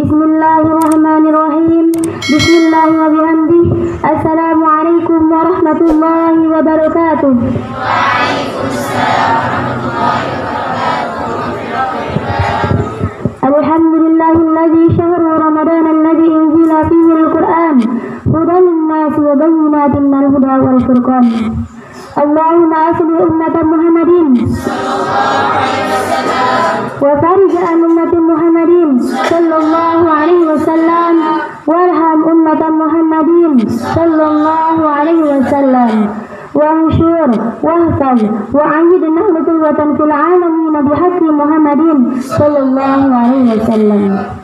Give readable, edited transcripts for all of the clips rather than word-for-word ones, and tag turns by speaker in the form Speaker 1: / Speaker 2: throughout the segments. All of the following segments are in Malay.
Speaker 1: Bismillahirrahmanirrahim. Bismillahirrahmanirrahim. Assalamualaikum warahmatullahi wabarakatuh.
Speaker 2: Waalaikumsalam warahmatullahi wabarakatuh.
Speaker 1: Alhamdulillahilladzi syahru Ramadan alladzi unzila fihi al-Qur'an hudan lin-nasi wa bayyinatin minal huda wal furqan. Allahumma asli ummata Muhammadin sallallahu alaihi wasallam wa farij an ummati Muhammadin sallallahu alaihi wasallam warham ummata Muhammadin sallallahu alaihi wasallam wahsyur wahfaz wa ayyidna nubuwatan fil alamin bihaqqi Muhammadin sallallahu alaihi wasallam.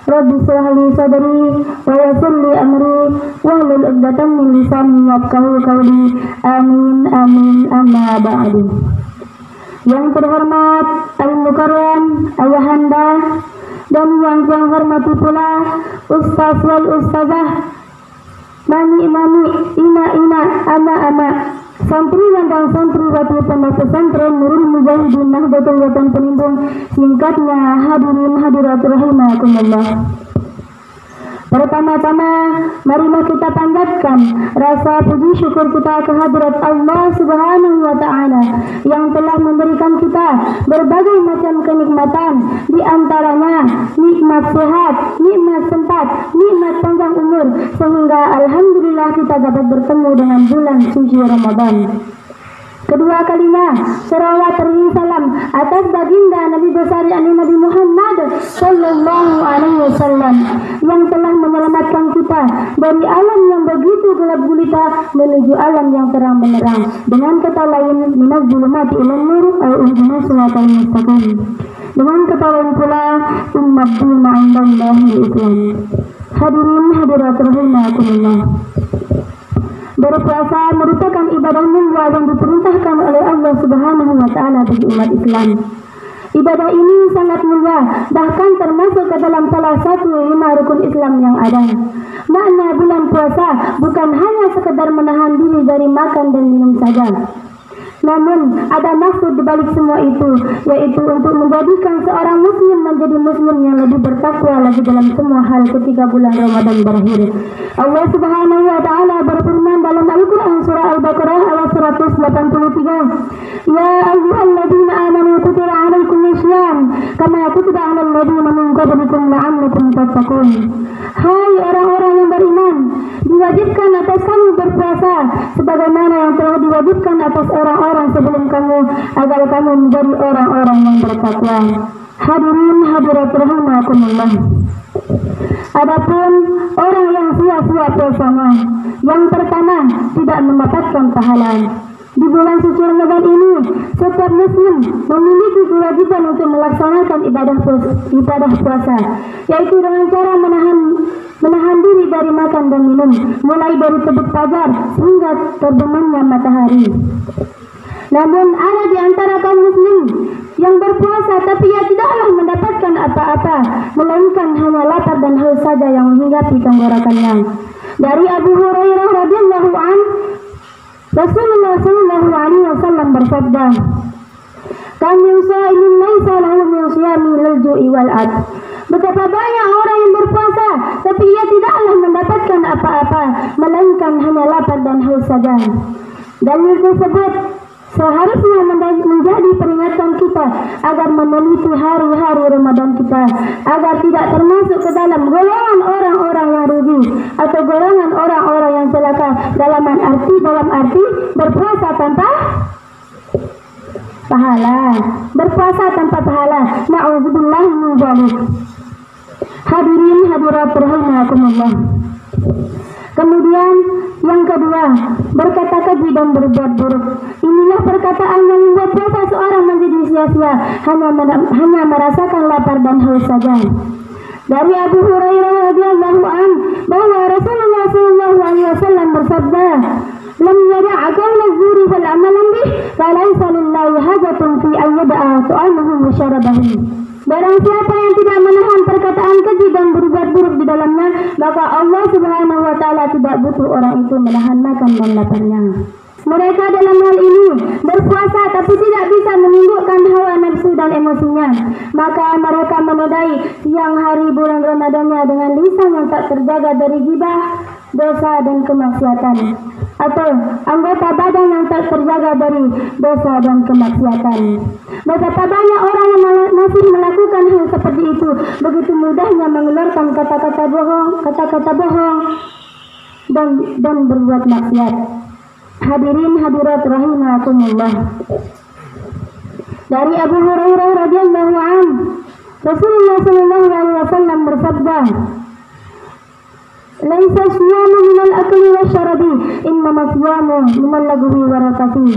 Speaker 1: Rabbi shrah li sadri wa yassir li amri wahlul 'uqdatam min lisani yafqahu qawli. Amin amin amma ba'du. Yang terhormat al-mukarram ayahanda dan yang hormati pula ustaz wal ustazah, mami-mami, ina-ina, ama-ama, santriwan dan santriwati pondok pesantren Nurul Mujahidin Nahdlatul Watan Penimbung, singkatnya hadirin hadirat rahimakumullah. Pertama-tama, marilah kita panjatkan rasa puji syukur kita kehadirat Allah Subhanahu wa Ta'ala yang telah memberikan kita berbagai macam kenikmatan, di antaranya nikmat sehat, nikmat sempat, nikmat panjang umur, sehingga alhamdulillah kita dapat bertemu dengan bulan suci Ramadan. Kedua kalinya, salawat dan salam atas baginda Nabi besar Nabi Muhammad sallallahu alaihi wasallam yang telah menyelamatkan kita dari alam yang begitu gelap gulita menuju alam yang terang benderang. Dengan kata lain, minaz zulumati ilan nur au ihdinas siratal mustaqim. Dengan kata lain pula, ummad dina indallahi Islam. Hadirin hadirat rahimakumullah. Berpuasa merupakan ibadah mulia yang diperintahkan oleh Allah Subhanahu wa Ta'ala bagi umat Islam. Ibadah ini sangat mulia, bahkan termasuk ke dalam salah satu 5 rukun Islam yang ada. Makna bulan puasa bukan hanya sekedar menahan diri dari makan dan minum saja, namun ada maksud di balik semua itu, yaitu untuk menjadikan seorang muslim menjadi muslim yang lebih bertakwa lagi dalam semua hal ketika bulan Ramadan berakhir. Allah Subhanahu wa Ta'ala berfirman dalam Al-Quran surah Al-Baqarah ayat 183, Ya ayyuhalladzina amanu kutiba alaikumus syiyam kama kutiba alal ladzina min qablikum la'allakum tattaqun. Hai orang-orang yang beriman, diwajibkan atas kamu berpuasa sebagaimana yang telah diwajibkan atas orang-orang sebelum kamu, agar kamu menjadi orang-orang yang bertakwa. Hadirin hadirat rahimakumullah. Adapun orang yang sia-sia puasanya, yang pertama tidak mendapatkan pahala. Di bulan suci Ramadan ini, setiap muslim memiliki kewajiban untuk melaksanakan ibadah puasa, yaitu dengan cara menahan diri dari makan dan minum, mulai dari terbit fajar hingga terbenamnya matahari. Namun ada di antara kaum muslim yang berpuasa tapi ia tidaklah mendapatkan apa-apa, melainkan hanya lapar dan haus saja yang menghinggapi tenggorokannya. Dari Abu Hurairah radhiyallahu an, Rasulullah sallallahu alaihi wasallam bersabda, "Kam min sha'imin laisa lahu min shiyami al-ju'i wal 'ad." Betapa banyak orang yang berpuasa tapi ia tidaklah mendapatkan apa-apa, melainkan hanya lapar dan haus saja. Dalil tersebut seharusnya menjadi peringatan kita agar meneliti hari-hari Ramadan kita, agar tidak termasuk ke dalam golongan orang-orang yang rugi atau golongan orang-orang yang celaka dalam arti berpuasa tanpa pahala. Berpuasa tanpa pahala. Na'udzubillah min dzalik. Hadirin hadirat rahimakumullah. Kemudian yang kedua, berkata keji dan berbuat buruk. Inilah perkataan yang membuat puasa seorang menjadi sia-sia, hanya merasakan lapar dan haus saja. Dari Abu Hurairah radhiyallahu an, bahwa Rasulullah sallallahu alaihi wasallam bersabda, "Lam yada'a qawla az-zuri wal 'amala bih, falaysa lillahi hajatun fi an yada'a ta'amahu wa syarabahu." Barang siapa yang tidak menahan perkataan keji dan berbuat buruk di dalamnya, maka Allah Subhanahu wa Ta'ala tidak butuh orang itu menahan makan dan laparnya. Mereka dalam hal ini berpuasa tapi tidak bisa menundukkan hawa nafsu dan emosinya. Maka mereka menodai siang hari bulan Ramadannya dengan lisan yang tak terjaga dari ghibah, dosa dan kemaksiatan, atau anggota badan yang tak terjaga dari dosa dan kemaksiatan. Betapa banyak orang yang masih melakukan hal seperti itu, begitu mudahnya mengeluarkan kata-kata bohong dan berbuat maksiat. Hadirin hadirat rahimakumullah. Dari Abu Hurairah radhiyallahu anhu, Rasulullah sallallahu alaihi wasallam bersabda, "Laisa siyamu minal akli wasyarabi, innama siyamu minal lagwi warakati."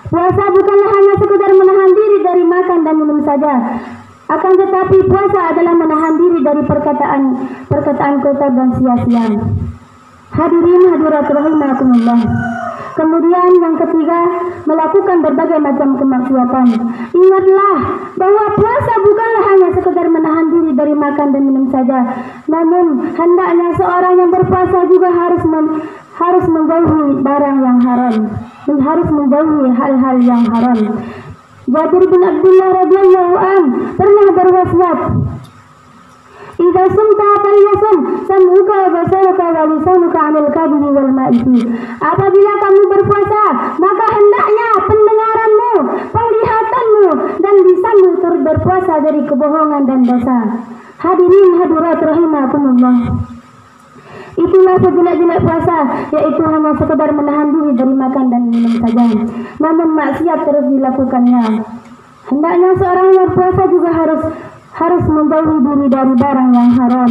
Speaker 1: Puasa bukanlah hanya sekedar menahan diri dari makan dan minum saja, akan tetapi puasa adalah menahan diri dari perkataan kotor dan sia-sia. Hadirin hadirat rahimakumullah. Kemudian yang ketiga, melakukan berbagai macam kemaksiatan. Ingatlah bahwa puasa bukanlah hanya sekedar menahan diri dari makan dan minum saja, namun hendaknya seorang yang berpuasa juga harus menjauhi barang yang haram, harus menjauhi hal-hal yang haram. Jabir bin Abdullah radhiyallahu anhu pernah berwasiat, "Idza sumta falyasum sam'uka wa basaruka wa lisanuka 'anil kadhibi wal ma'isi." Apabila kamu berpuasa, maka hendaknya pendengaranmu, penglihatanmu dan lisanmu turut berpuasa dari kebohongan dan dosa. Hadirin hadirat rahimakumullah. Itulah sejelek-jelek puasa, yaitu hanya sekedar menahan diri dari makan dan minum saja, namun maksiat terus dilakukannya. Hendaknya seorang yang berpuasa juga harus menjauhi diri dari barang yang haram.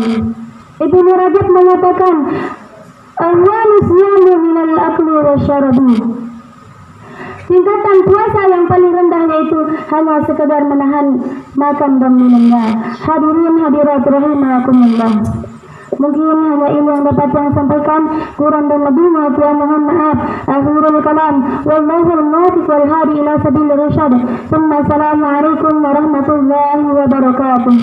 Speaker 1: Ibnu Rajab mengatakan, "Ahwanu siyamu minal akli wasyarabi." Tingkatan puasa yang paling rendah yaitu hanya sekedar menahan makan dan minumnya. Hadirin hadirat rahimakumullah. Mungkin hanya ini yang dapat saya sampaikan, kurang dan lebihnya saya mohon maaf. Akhirul kalam, wallahu al-muwaffiq wal hadi ila sabilir rasyad. Assalamualaikum warahmatullahi wabarakatuh.